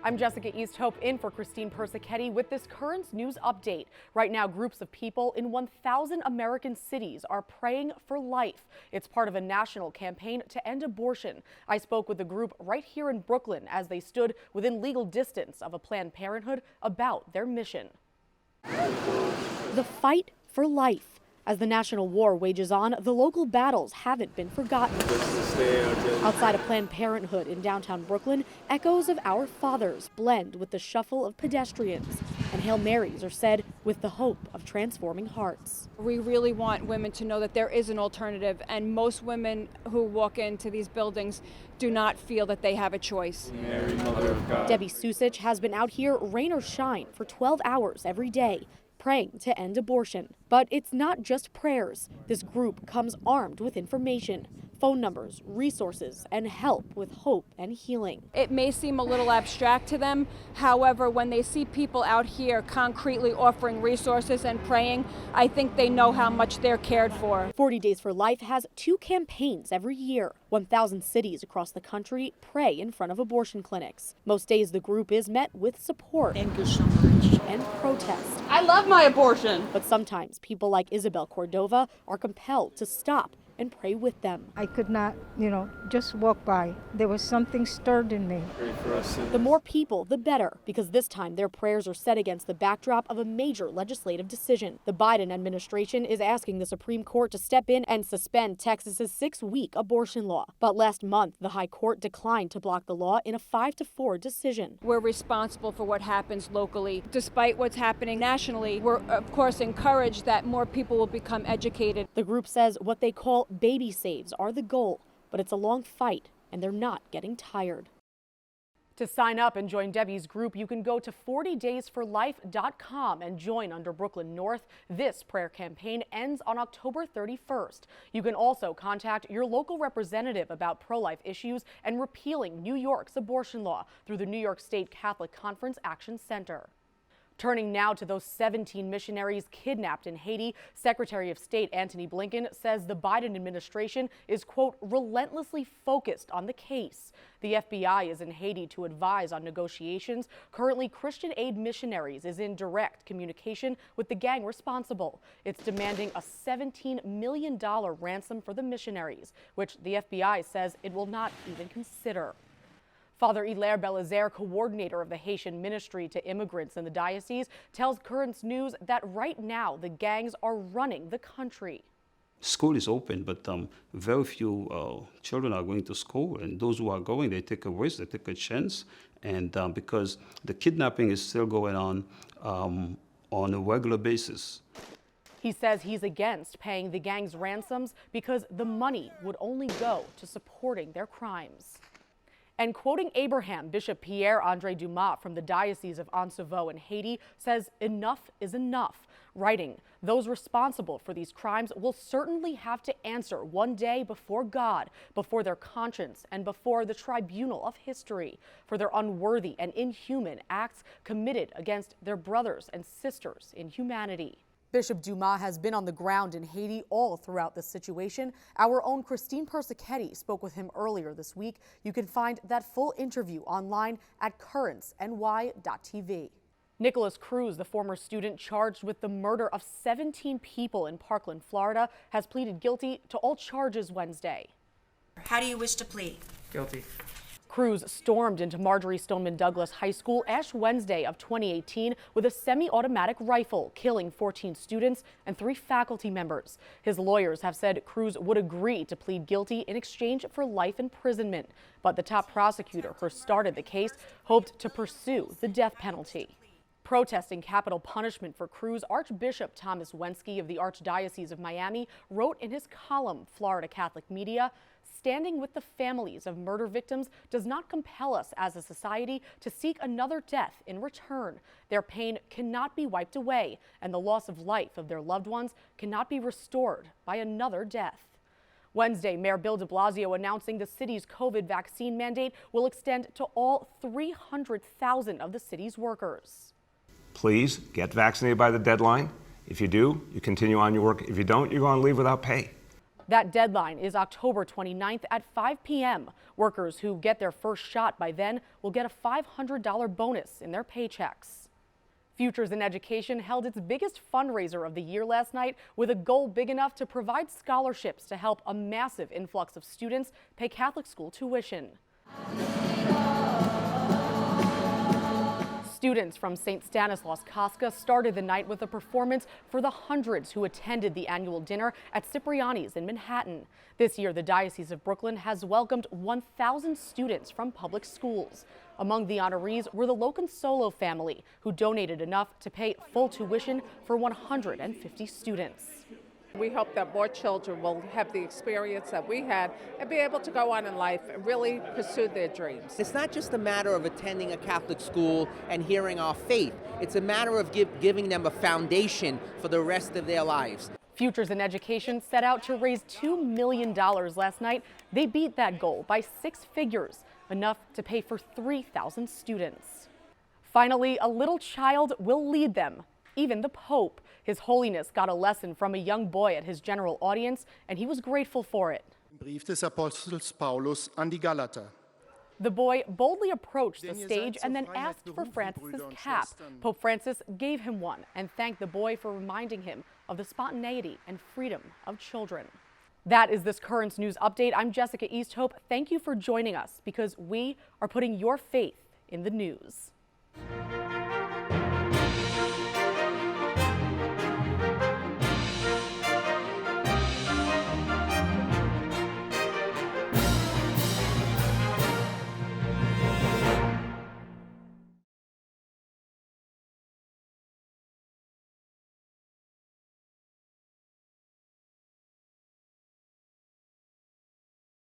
I'm Jessica Easthope in for Christine Persichetti with this current news update. Right now, groups of people in 1,000 American cities are praying for life. It's part of a national campaign to end abortion. I spoke with the group right here in Brooklyn as they stood within legal distance of a Planned Parenthood about their mission. The fight for life. As the national war wages on, the local battles haven't been forgotten. Outside a Planned Parenthood in downtown Brooklyn, echoes of Our Fathers blend with the shuffle of pedestrians, and Hail Marys are said with the hope of transforming hearts. We really want women to know that there is an alternative, and most women who walk into these buildings do not feel that they have a choice. Mary, Mother of God. Debbie Susich has been out here, rain or shine, for 12 hours every day, praying to end abortion. But it's not just prayers. This group comes armed with information, phone numbers, resources, and help with hope and healing. It may seem a little abstract to them. However, when they see people out here concretely offering resources and praying, I think they know how much they're cared for. 40 Days for Life has 2 campaigns every year. 1,000 cities across the country pray in front of abortion clinics. Most days the group is met with support. Thank you so much. And protest. I love my abortion. But sometimes people like Isabel Cordova are compelled to stop and pray with them. I could not, just walk by. There was something stirred in me. The more people, the better, because this time their prayers are set against the backdrop of a major legislative decision. The Biden administration is asking the Supreme Court to step in and suspend Texas's 6-week abortion law. But last month, the High Court declined to block the law in a 5-4 decision. We're responsible for what happens locally. Despite what's happening nationally, we're of course encouraged that more people will become educated. The group says what they call baby saves are the goal, but it's a long fight and they're not getting tired. To sign up and join Debbie's group, you can go to 40daysforlife.com and join under Brooklyn North. This prayer campaign ends on October 31st. You can also contact your local representative about pro-life issues and repealing New York's abortion law through the New York State Catholic Conference Action Center. Turning now to those 17 missionaries kidnapped in Haiti, Secretary of State Antony Blinken says the Biden administration is, quote, relentlessly focused on the case. The FBI is in Haiti to advise on negotiations. Currently, Christian Aid Missionaries is in direct communication with the gang responsible. It's demanding a $17 million ransom for the missionaries, which the FBI says it will not even consider. Father Hilaire Belizaire, coordinator of the Haitian ministry to immigrants in the diocese, tells Currents News that right now the gangs are running the country. School is open, but very few children are going to school, and those who are going, they take a risk, they take a chance, and because the kidnapping is still going on a regular basis. He says he's against paying the gangs ransoms because the money would only go to supporting their crimes. And quoting Abraham, Bishop Pierre-André Dumas from the Diocese of Ancevaux in Haiti says enough is enough, writing, those responsible for these crimes will certainly have to answer one day before God, before their conscience, and before the tribunal of history for their unworthy and inhuman acts committed against their brothers and sisters in humanity. Bishop Dumas has been on the ground in Haiti all throughout this situation. Our own Christine Persichetti spoke with him earlier this week. You can find that full interview online at currentsny.tv. Nikolas Cruz, the former student charged with the murder of 17 people in Parkland, Florida, has pleaded guilty to all charges Wednesday. How do you wish to plead? Guilty. Cruz stormed into Marjorie Stoneman Douglas High School Ash Wednesday of 2018 with a semi-automatic rifle, killing 14 students and 3 faculty members. His lawyers have said Cruz would agree to plead guilty in exchange for life imprisonment, but the top prosecutor who started the case hoped to pursue the death penalty. Protesting capital punishment for Cruz, Archbishop Thomas Wensky of the Archdiocese of Miami wrote in his column, Florida Catholic Media, standing with the families of murder victims does not compel us as a society to seek another death in return. Their pain cannot be wiped away, and the loss of life of their loved ones cannot be restored by another death. Wednesday, Mayor Bill de Blasio announcing the city's COVID vaccine mandate will extend to all 300,000 of the city's workers. Please get vaccinated by the deadline. If you do, you continue on your work. If you don't, you go on leave without pay. That deadline is October 29th at 5 p.m. Workers who get their first shot by then will get a $500 bonus in their paychecks. Futures in Education held its biggest fundraiser of the year last night with a goal big enough to provide scholarships to help a massive influx of students pay Catholic school tuition. Students from St. Stanislaus Kostka started the night with a performance for the hundreds who attended the annual dinner at Cipriani's in Manhattan. This year, the Diocese of Brooklyn has welcomed 1,000 students from public schools. Among the honorees were the Loconsolo family, who donated enough to pay full tuition for 150 students. We hope that more children will have the experience that we had and be able to go on in life and really pursue their dreams. It's not just a matter of attending a Catholic school and hearing our faith. It's a matter of giving them a foundation for the rest of their lives. Futures in Education set out to raise $2 million last night. They beat that goal by 6 figures, enough to pay for 3,000 students. Finally, a little child will lead them, even the Pope. His Holiness got a lesson from a young boy at his general audience, and he was grateful for it. Brief des Apostels Paulus an die Galater. The boy boldly approached the stage and then asked for Francis's cap. Pope Francis gave him one and thanked the boy for reminding him of the spontaneity and freedom of children. That is this Currents News Update. I'm Jessica Easthope. Thank you for joining us because we are putting your faith in the news.